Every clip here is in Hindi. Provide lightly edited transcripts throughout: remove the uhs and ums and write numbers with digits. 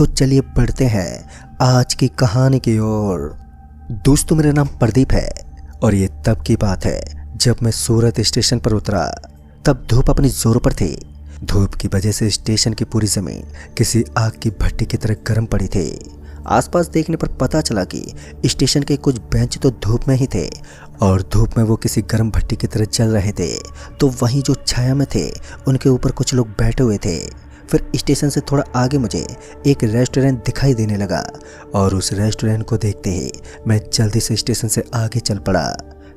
तो चलिए बढ़ते हैं आज की कहानी की ओर। दोस्तों, मेरा नाम प्रदीप है और ये तब की बात है जब मैं सूरत स्टेशन पर उतरा। तब धूप अपनी जोरों पर थी। धूप की वजह से स्टेशन की पूरी जमीन किसी आग की भट्टी की तरह गर्म पड़ी थी। आसपास देखने पर पता चला कि स्टेशन के कुछ बेंच तो धूप में ही थे और धूप में वो किसी गर्म भट्टी की तरह जल रहे थे, तो वहीं जो छाया में थे उनके ऊपर कुछ लोग बैठे हुए थे। फिर स्टेशन से थोड़ा आगे मुझे एक रेस्टोरेंट दिखाई देने लगा और उस रेस्टोरेंट को देखते ही मैं जल्दी से स्टेशन से आगे चल पड़ा।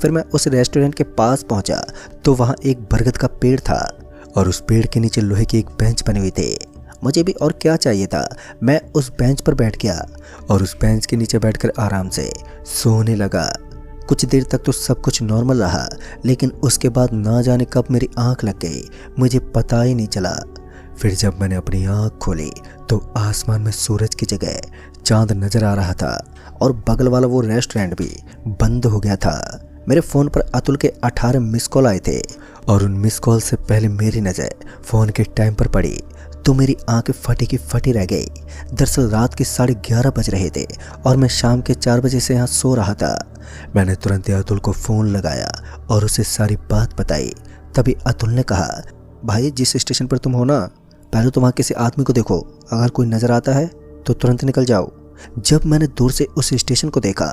फिर मैं उस रेस्टोरेंट के पास पहुंचा तो वहां एक बरगद का पेड़ था और उस पेड़ के नीचे लोहे की एक बेंच बनी हुई थी। मुझे भी और क्या चाहिए था, मैं उस बेंच पर बैठ गया और उस बेंच के नीचे बैठकर आराम से सोने लगा। कुछ देर तक तो सब कुछ नॉर्मल रहा, लेकिन उसके बाद ना जाने कब मेरी आंख लग गई, मुझे पता ही नहीं चला। फिर जब मैंने अपनी आंख खोली तो आसमान में सूरज की जगह चांद नजर आ रहा था और बगल वाला वो रेस्टोरेंट भी बंद हो गया था। मेरे फ़ोन पर अतुल के 18 मिस कॉल आए थे और उन मिस कॉल से पहले मेरी नज़र फ़ोन के टाइम पर पड़ी तो मेरी आंखें फटी की फटी रह गई। दरअसल रात के 11:30 बज रहे थे और मैं शाम के 4 बजे से यहाँ सो रहा था। मैंने तुरंत ही अतुल को फ़ोन लगाया और उसे सारी बात बताई। तभी अतुल ने कहा, भाई जिस स्टेशन पर तुम हो ना, पहले तो वहाँ किसी आदमी को देखो, अगर कोई नज़र आता है तो तुरंत निकल जाओ। जब मैंने दूर से उस स्टेशन को देखा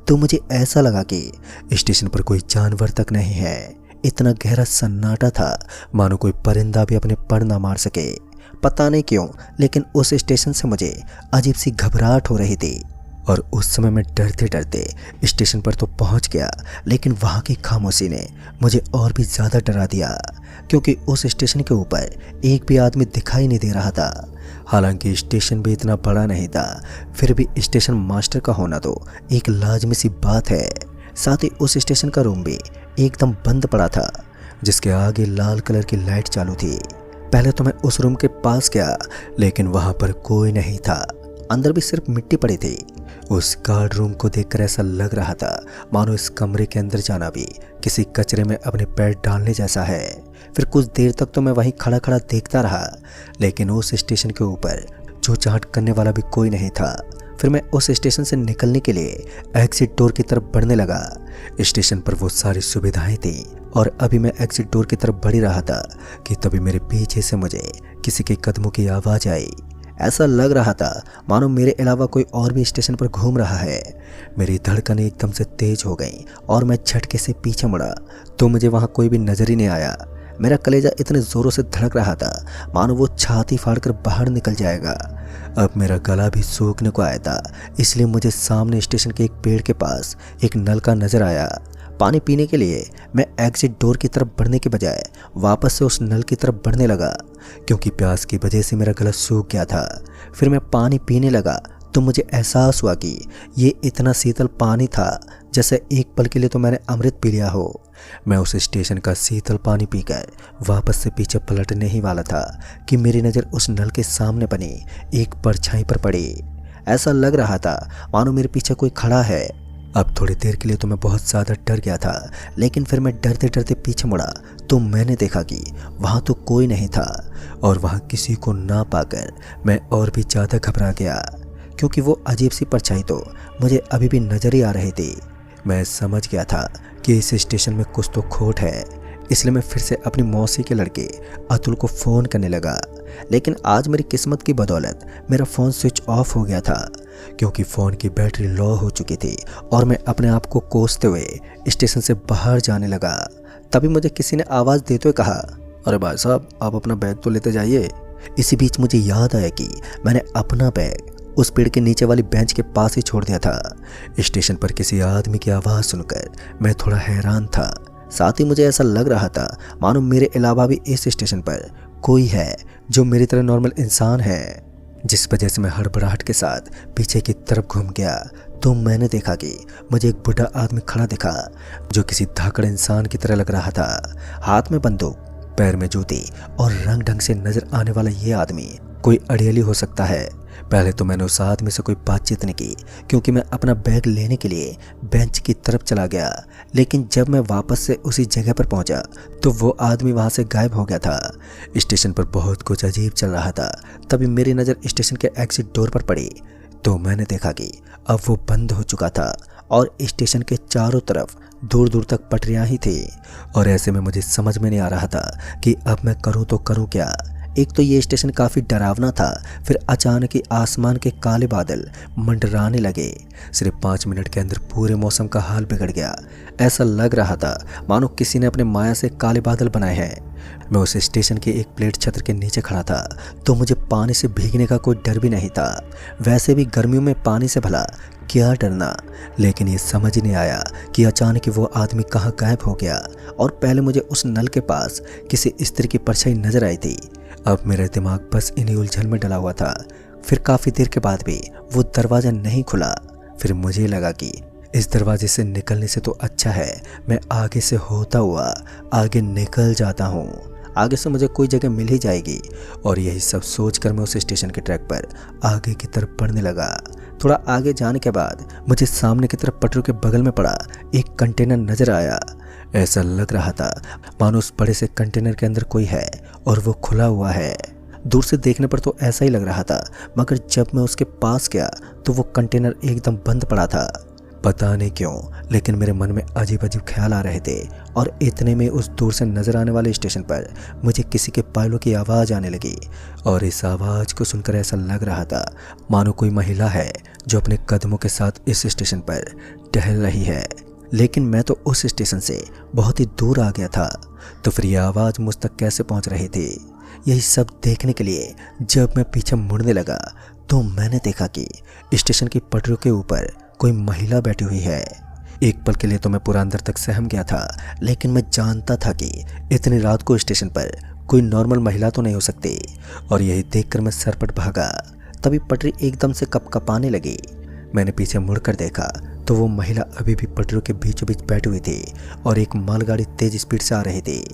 तो मुझे ऐसा लगा कि स्टेशन पर कोई जानवर तक नहीं है। इतना गहरा सन्नाटा था मानो कोई परिंदा भी अपने पर ना मार सके। पता नहीं क्यों, लेकिन उस स्टेशन से मुझे अजीब सी घबराहट हो रही थी और उस समय मैं डरते डरते स्टेशन पर तो पहुंच गया, लेकिन वहां की खामोशी ने मुझे और भी ज़्यादा डरा दिया क्योंकि उस स्टेशन के ऊपर एक भी आदमी दिखाई नहीं दे रहा था। हालांकि स्टेशन भी इतना बड़ा नहीं था, फिर भी स्टेशन मास्टर का होना तो एक लाजमी सी बात है। साथ ही उस स्टेशन का रूम भी एकदम बंद पड़ा था, जिसके आगे लाल कलर की लाइट चालू थी। पहले तो मैं उस रूम के पास गया, लेकिन वहां पर कोई नहीं था। अंदर भी सिर्फ मिट्टी पड़ी थी। उस गार्ड रूम को देखकर ऐसा लग रहा था मानो इस कमरे के अंदर जाना भी किसी कचरे में अपने पैर डालने जैसा है। फिर कुछ देर तक तो मैं वहीं खड़ा खड़ा देखता रहा, लेकिन उस स्टेशन के ऊपर छूछाट करने वाला भी कोई नहीं था। फिर मैं उस स्टेशन से निकलने के लिए एग्जिट डोर की तरफ बढ़ने लगा। स्टेशन पर वो सारी सुविधाएं थी और अभी मैं एग्जिट डोर की तरफ बढ़ ही रहा था कि तभी मेरे पीछे से मुझे किसी के कदमों की आवाज़ आई। ऐसा लग रहा था मानो मेरे अलावा कोई और भी स्टेशन पर घूम रहा है। मेरी धड़कनें एकदम से तेज हो गईं और मैं झटके से पीछे मुड़ा तो मुझे वहाँ कोई भी नजर ही नहीं आया। मेरा कलेजा इतने ज़ोरों से धड़क रहा था मानो वो छाती फाड़कर बाहर निकल जाएगा। अब मेरा गला भी सूखने को आया था, इसलिए मुझे सामने स्टेशन के एक पेड़ के पास एक नलका नजर आया। पानी पीने के लिए मैं एग्जिट डोर की तरफ बढ़ने के बजाय वापस से उस नल की तरफ बढ़ने लगा क्योंकि प्यास की वजह से मेरा गला सूख गया था। फिर मैं पानी पीने लगा तो मुझे एहसास हुआ कि ये इतना शीतल पानी था जैसे एक पल के लिए तो मैंने अमृत पी लिया हो। मैं उस स्टेशन का शीतल पानी पीकर वापस से पीछे पलटने ही वाला था कि मेरी नज़र उस नल के सामने बनी एक परछाई पर पड़ी। ऐसा लग रहा था मानो मेरे पीछे कोई खड़ा है। अब थोड़ी देर के लिए तो मैं बहुत ज़्यादा डर गया था, लेकिन फिर मैं डरते डरते पीछे मुड़ा तो मैंने देखा कि वहाँ तो कोई नहीं था और वहाँ किसी को ना पाकर मैं और भी ज़्यादा घबरा गया क्योंकि वो अजीब सी परछाई तो मुझे अभी भी नज़र ही आ रही थी। मैं समझ गया था कि इस स्टेशन में कुछ तो खोट है, इसलिए मैं फिर से अपनी मौसी के लड़के अतुल को फ़ोन करने लगा। लेकिन आज मेरी किस्मत की बदौलत मेरा फ़ोन स्विच ऑफ हो गया था क्योंकि फ़ोन की बैटरी लो हो चुकी थी और मैं अपने आप को कोसते हुए स्टेशन से बाहर जाने लगा। तभी मुझे किसी ने आवाज़ देते हुए कहा, अरे भाई साहब, आप अपना बैग तो लेते जाइए। इसी बीच मुझे याद आया कि मैंने अपना बैग उस पेड़ के नीचे वाली बेंच के पास ही छोड़ दिया था। स्टेशन पर किसी आदमी की आवाज़ सुनकर मैं थोड़ा हैरान था। साथ ही मुझे ऐसा लग रहा था मानो मेरे अलावा भी इस स्टेशन पर कोई है जो मेरी तरह नॉर्मल इंसान है। जिस वजह से मैं हड़बड़ाहट के साथ पीछे की तरफ घूम गया तो मैंने देखा कि मुझे एक बूढ़ा आदमी खड़ा दिखा जो किसी धाकड़ इंसान की तरह लग रहा था। हाथ में बंदूक, पैर में जूती और रंग ढंग से नजर आने वाला ये आदमी कोई अड़ियली हो सकता है। पहले तो मैंने उस आदमी से कोई बातचीत नहीं की, क्योंकि मैं अपना बैग लेने के लिए बेंच की तरफ चला गया। लेकिन जब मैं वापस से उसी जगह पर पहुंचा तो वो आदमी वहां से गायब हो गया था। स्टेशन पर बहुत कुछ अजीब चल रहा था। तभी मेरी नज़र स्टेशन के एग्जिट डोर पर पड़ी तो मैंने देखा कि अब वो बंद हो चुका था और स्टेशन के चारों तरफ दूर दूर तक पटरियां ही थी। और ऐसे में मुझे समझ में नहीं आ रहा था कि अब मैं करूं तो करूं क्या। एक तो ये स्टेशन काफ़ी डरावना था, फिर अचानक ही आसमान के काले बादल मंडराने लगे। सिर्फ 5 मिनट के अंदर पूरे मौसम का हाल बिगड़ गया। ऐसा लग रहा था मानो किसी ने अपने माया से काले बादल बनाए हैं। मैं उस स्टेशन के एक प्लेट छत्र के नीचे खड़ा था तो मुझे पानी से भीगने का कोई डर भी नहीं था। वैसे भी गर्मियों में पानी से भला क्या डरना। लेकिन ये समझ ही नहीं आया कि अचानक वो आदमी कहाँ गायब हो गया। और पहले मुझे उस नल के पास किसी स्त्री की परछाई नजर आई थी। अब मेरा दिमाग बस इन्हीं उलझन में डला हुआ था। फिर काफ़ी देर के बाद भी वो दरवाज़ा नहीं खुला। फिर मुझे लगा कि इस दरवाजे से निकलने से तो अच्छा है मैं आगे से होता हुआ आगे निकल जाता हूँ। आगे से मुझे कोई जगह मिल ही जाएगी। और यही सब सोचकर मैं उस स्टेशन के ट्रैक पर आगे की तरफ बढ़ने लगा। थोड़ा आगे जाने के बाद मुझे सामने की तरफ पटरियों के बगल में पड़ा एक कंटेनर नजर आया। ऐसा लग रहा था मानो उस बड़े से कंटेनर के अंदर कोई है और वो खुला हुआ है। दूर से देखने पर तो ऐसा ही लग रहा था, मगर जब मैं उसके पास गया तो वो कंटेनर एकदम बंद पड़ा था। पता नहीं क्यों, लेकिन मेरे मन में अजीब अजीब ख्याल आ रहे थे। और इतने में उस दूर से नजर आने वाले स्टेशन पर मुझे किसी के पायलों की आवाज़ आने लगी। और इस आवाज़ को सुनकर ऐसा लग रहा था मानो कोई महिला है जो अपने कदमों के साथ इस स्टेशन पर टहल रही है। लेकिन मैं तो उस स्टेशन से बहुत ही दूर आ गया था, तो फिर यह आवाज़ मुझ तक कैसे पहुंच रही थी। यही सब देखने के लिए जब मैं पीछे मुड़ने लगा तो मैंने देखा कि स्टेशन की पटरियों के ऊपर कोई महिला बैठी हुई है। एक पल के लिए तो मैं पूरा अंदर तक सहम गया था, लेकिन मैं जानता था कि इतनी रात को स्टेशन पर कोई नॉर्मल महिला तो नहीं हो सकती। और यही देखकर मैं सरपट भागा। तभी पटरी एकदम से कपकपाने लगी। मैंने पीछे मुड़कर देखा तो वो महिला अभी भी पटरियों के बीचों बीच बैठी हुई थी और एक मालगाड़ी तेज स्पीड से आ रही थी।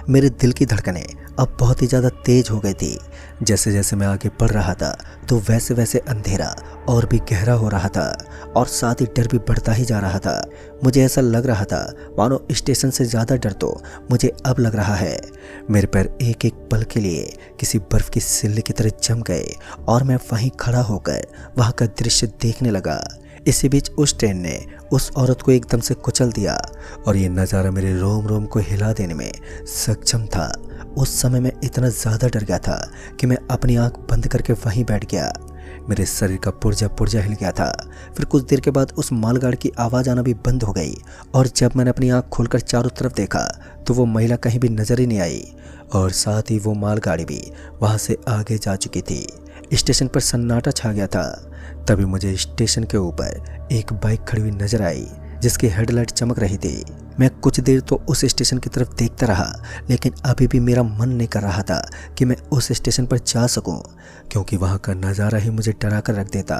मेरे दिल की धड़कनें अब बहुत ही ज़्यादा तेज हो गई थी। जैसे जैसे मैं आगे बढ़ रहा था तो वैसे वैसे अंधेरा और भी गहरा हो रहा था और साथ ही डर भी बढ़ता ही जा रहा था। मुझे ऐसा लग रहा था मानो स्टेशन से ज़्यादा डर तो मुझे अब लग रहा है। मेरे पैर एक एक पल के लिए किसी बर्फ़ की सिल्ली की तरह जम गए और मैं वहीं खड़ा होकर वहाँ का दृश्य देखने लगा। इसी बीच उस ट्रेन ने उस औरत को एकदम से कुचल दिया और ये नज़ारा मेरे रोम रोम को हिला देने में सक्षम था। उस समय मैं इतना ज़्यादा डर गया था कि मैं अपनी आंख बंद करके वहीं बैठ गया। मेरे शरीर का पुर्जा पुर्जा हिल गया था। फिर कुछ देर के बाद उस मालगाड़ी की आवाज़ आना भी बंद हो गई और जब मैंने अपनी आंख खोलकर चारों तरफ देखा तो वो महिला कहीं भी नज़र ही नहीं आई और साथ ही वो मालगाड़ी भी वहाँ से आगे जा चुकी थी। स्टेशन पर सन्नाटा छा गया था। तभी मुझे स्टेशन के ऊपर एक बाइक खड़ी हुई नजर आई जिसकी हेडलाइट चमक रही थी। मैं कुछ देर तो उस स्टेशन की तरफ देखता रहा, लेकिन अभी भी मेरा मन नहीं कर रहा था कि मैं उस स्टेशन पर जा सकूं, क्योंकि वहां का नज़ारा ही मुझे डरा कर रख देता।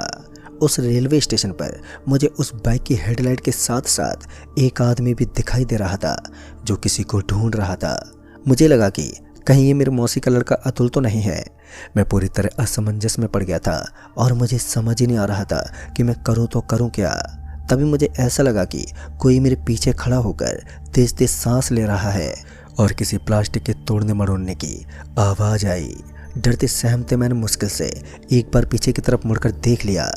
उस रेलवे स्टेशन पर मुझे उस बाइक की हेडलाइट के साथ साथ एक आदमी भी दिखाई दे रहा था जो किसी को ढूंढ रहा था। मुझे लगा कि कहीं ये मेरे मौसी का लड़का अतुल तो नहीं है। मैं पूरी तरह असमंजस में पड़ गया था और मुझे समझ ही नहीं आ रहा था कि मैं करूं तो करूं क्या। तभी मुझे ऐसा लगा कि कोई मेरे पीछे खड़ा होकर तेज तेज सांस ले रहा है और किसी प्लास्टिक के तोड़ने मरोड़ने की आवाज़ आई। डरते सहमते मैंने मुश्किल से एक बार पीछे की तरफ मुड़कर देख लिया।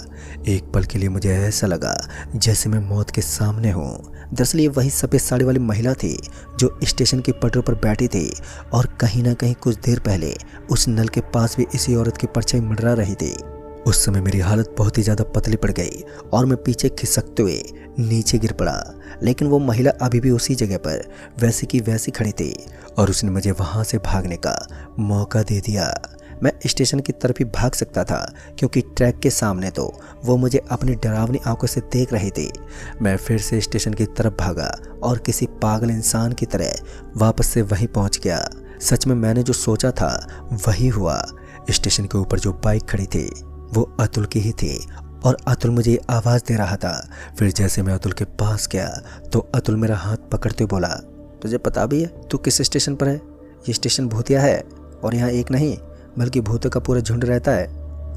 एक पल के लिए मुझे ऐसा लगा जैसे मैं मौत के सामने हूँ। दरअसल ये वही सफ़ेद साड़ी वाली महिला थी जो स्टेशन की पटरियों पर बैठी थी और कहीं ना कहीं कुछ देर पहले उस नल के पास भी इसी औरत की परछाई मंडरा रही थी। उस समय मेरी हालत बहुत ही ज़्यादा पतली पड़ गई और मैं पीछे खिसकते हुए नीचे गिर पड़ा। लेकिन वो महिला अभी भी उसी जगह पर वैसी की वैसी खड़ी थी और उसने मुझे वहाँ से भागने का मौका दे दिया। मैं स्टेशन की तरफ ही भाग सकता था क्योंकि ट्रैक के सामने तो वो मुझे अपनी डरावनी आंखों से देख रही थी। मैं फिर से स्टेशन की तरफ भागा और किसी पागल इंसान की तरह वापस से वहीं पहुंच गया। सच में मैंने जो सोचा था वही हुआ। स्टेशन के ऊपर जो बाइक खड़ी थी वो अतुल की ही थी और अतुल मुझे आवाज़ दे रहा था। फिर जैसे मैं अतुल के पास गया तो अतुल मेरा हाथ पकड़ते बोला, तुझे पता भी है तू किस स्टेशन पर है? ये स्टेशन भूतिया है और यहाँ एक नहीं बल्कि भूतों का पूरा झुंड रहता है।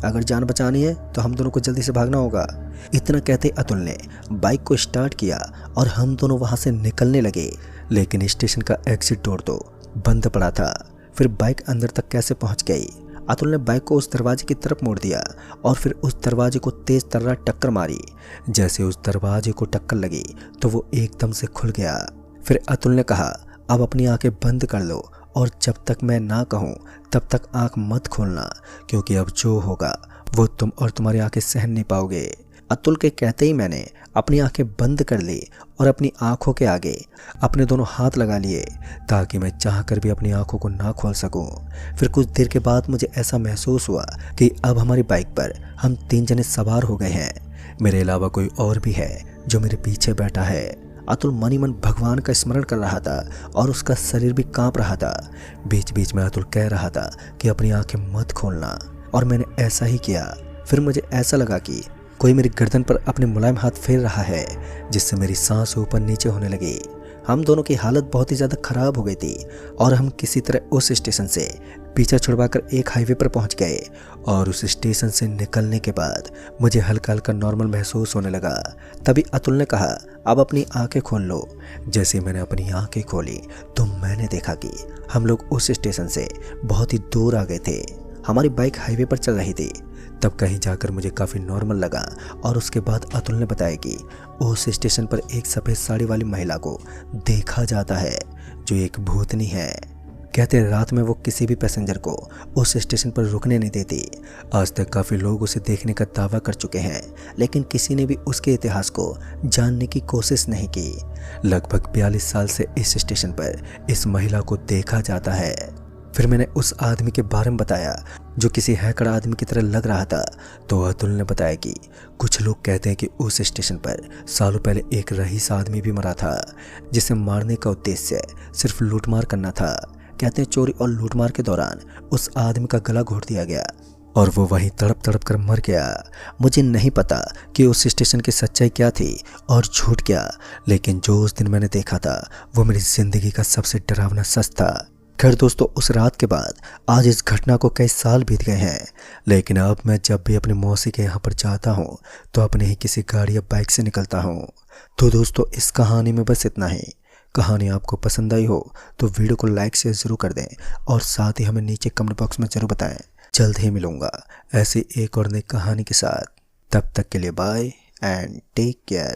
अगर जान बचानी है तो हम दोनों को जल्दी से भागना होगा। इतना कहते अतुल ने बाइक को स्टार्ट किया और हम दोनों वहां से निकलने लगे, लेकिन स्टेशन का एग्जिट डोर तो बंद पड़ा था। फिर बाइक अंदर तक कैसे पहुंच गई? अतुल ने बाइक को उस दरवाजे की तरफ मोड़ दिया और फिर उस दरवाजे को तेज तर्रा टक्कर मारी। जैसे उस दरवाजे को टक्कर लगी तो वो एकदम से खुल गया। फिर अतुल ने कहा, अब अपनी आंखें बंद कर लो और जब तक मैं ना कहूं तब तक आंख मत खोलना, क्योंकि अब जो होगा वो तुम और तुम्हारी आंखें सहन नहीं पाओगे। अतुल के कहते ही मैंने अपनी आंखें बंद कर ली और अपनी आंखों के आगे अपने दोनों हाथ लगा लिए ताकि मैं चाहकर भी अपनी आंखों को ना खोल सकूं। फिर कुछ देर के बाद मुझे ऐसा महसूस हुआ कि अब हमारी बाइक पर हम 3 जने सवार हो गए हैं। मेरे अलावा कोई और भी है जो मेरे पीछे बैठा है। अतुल मन ही मन भगवान का स्मरण कर रहा था और उसका शरीर भी कांप रहा था। बीच बीच में अतुल कह रहा था कि अपनी आंखें मत खोलना, और मैंने ऐसा ही किया। फिर मुझे ऐसा लगा कि कोई मेरी गर्दन पर अपने मुलायम हाथ फेर रहा है, जिससे मेरी सांस ऊपर नीचे होने लगी। हम दोनों की हालत बहुत ही ज़्यादा खराब हो गई थी और हम किसी तरह उस स्टेशन से पीछा छुड़वाकर एक हाईवे पर पहुंच गए। और उस स्टेशन से निकलने के बाद मुझे हल्का हल्का नॉर्मल महसूस होने लगा। तभी अतुल ने कहा, अब अपनी आंखें खोल लो। जैसे मैंने अपनी आंखें खोली तो मैंने देखा कि हम लोग उस स्टेशन से बहुत ही दूर आ गए थे। हमारी बाइक हाईवे पर चल रही थी। तब कहीं जाकर मुझे काफ़ी नॉर्मल लगा और उसके बाद अतुल ने बताया कि उस स्टेशन पर एक सफ़ेद साड़ी वाली महिला को देखा जाता है जो एक भूतनी है। कहते रात में वो किसी भी पैसेंजर को उस स्टेशन पर रुकने नहीं देती। आज तक काफ़ी लोग उसे देखने का दावा कर चुके हैं, लेकिन किसी ने भी उसके इतिहास को जानने की कोशिश नहीं की। लगभग 42 साल से इस स्टेशन पर इस महिला को देखा जाता है। फिर मैंने उस आदमी के बारे में बताया जो किसी हैकर आदमी की तरह लग रहा था। तो अतुल ने बताया कि कुछ लोग कहते हैं कि उस स्टेशन पर सालों पहले एक रईस आदमी भी मरा था, जिसे मारने का उद्देश्य सिर्फ लूटमार करना था। कहते हैं चोरी और लूटमार के दौरान उस आदमी का गला घोट दिया गया और वो वहीं तड़प तड़प कर मर गया। मुझे नहीं पता कि उस स्टेशन की सच्चाई क्या थी और झूठ क्या, लेकिन जो उस दिन मैंने देखा था वो मेरी जिंदगी का सबसे डरावना सच था। खैर दोस्तों, उस रात के बाद आज इस घटना को कई साल बीत गए हैं, लेकिन अब मैं जब भी अपनी मौसी के यहाँ पर जाता हूँ तो अपने ही किसी गाड़ी या बाइक से निकलता हूँ। तो दोस्तों, इस कहानी में बस इतना ही। कहानी आपको पसंद आई हो तो वीडियो को लाइक शेयर ज़रूर कर दें और साथ ही हमें नीचे कमेंट बॉक्स में ज़रूर बताएं। जल्द ही मिलूँगा ऐसी एक और नई कहानी के साथ। तब तक के लिए बाय एंड टेक केयर।